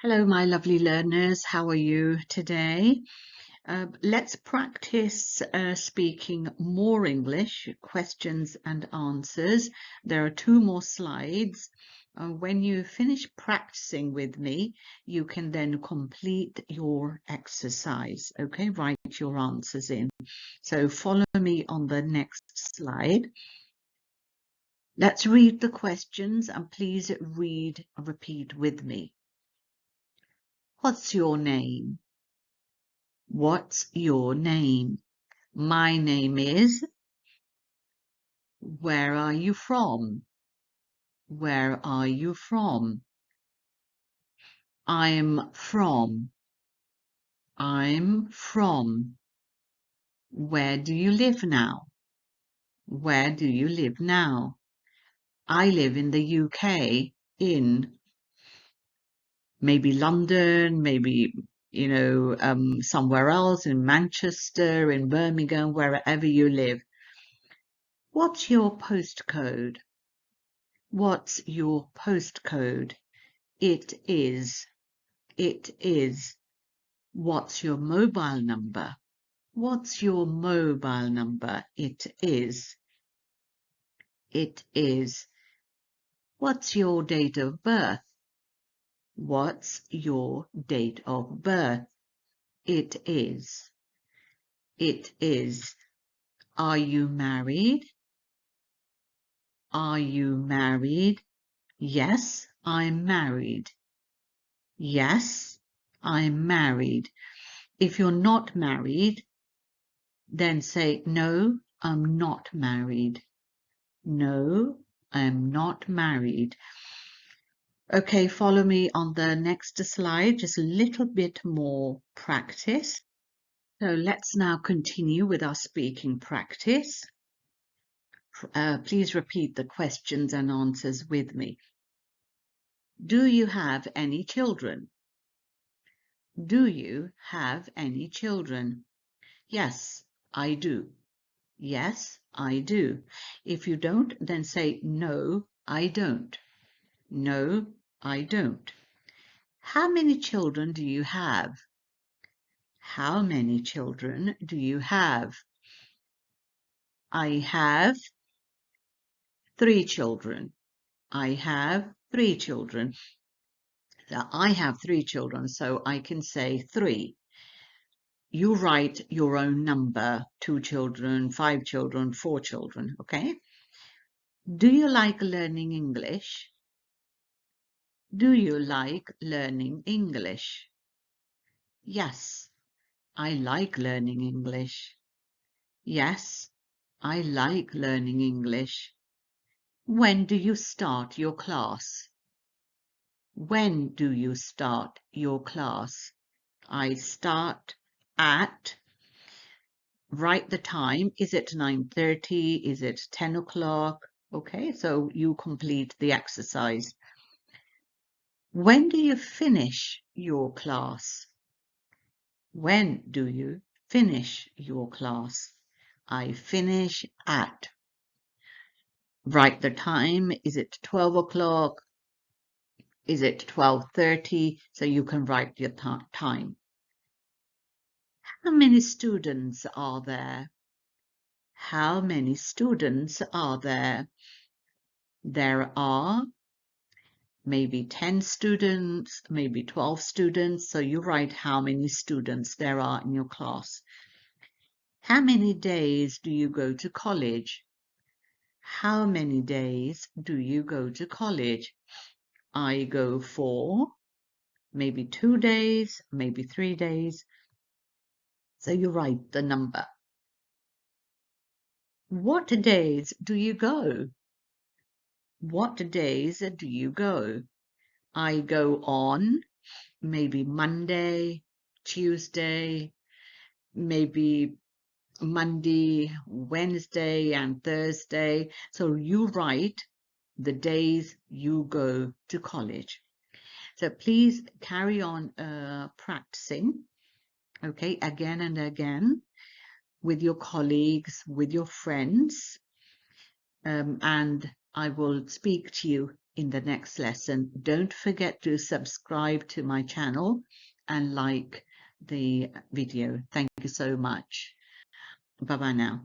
Hello, my lovely learners. How are you today? Let's practice speaking more English, questions and answers. There are 2 more slides. When you finish practicing with me, you can then complete your exercise. Okay, write your answers in. So follow me on the next slide. Let's read the questions and please repeat with me. What's your name? What's your name? My name is. Where are you from? Where are you from? I'm from. I'm from. Where do you live now? Where do you live now? I live in the UK, in maybe London, maybe, somewhere else, in Manchester, in Birmingham, wherever you live. What's your postcode? What's your postcode? It is. What's your mobile number? What's your mobile number? It is. What's your date of birth? What's your date of birth? It is. Are you married? Are you married? Yes, I'm married. Yes, I'm married. If you're not married, then say, no, I'm not married. No, I'm not married. Okay, follow me on the next slide, just a little bit more practice. So let's now continue with our speaking practice. Please repeat the questions and answers with me. Do you have any children? Do you have any children? Yes, I do. Yes, I do. If you don't, then say, no, I don't. No, I don't. How many children do you have? How many children do you have? I have 3 children. I have 3 children. So I have 3 children, so I can say 3. You write your own number, 2 children, 5 children, 4 children, okay? Do you like learning English? Do you like learning English? Yes, I like learning English. Yes, I like learning English. When do you start your class? When do you start your class? I start at. Write the time. Is it 9:30? Is it 10 o'clock? Okay, so you complete the exercise. When do you finish your class? When do you finish your class? I finish at. Write the time. Is it 12 o'clock? Is it 12:30? So you can write your time. How many students are there? How many students are there? There are maybe 10 students, maybe 12 students. So you write how many students there are in your class. How many days do you go to college? How many days do you go to college? I go for maybe 2 days, maybe 3 days. So you write the number. What days do you go? What days do you go? I go on maybe Monday, Tuesday, maybe Monday, Wednesday, and Thursday. So you write the days you go to college. So please carry on practicing, okay, again and again with your colleagues, with your friends, and I will speak to you in the next lesson. Don't forget to subscribe to my channel and like the video. Thank you so much. Bye bye now.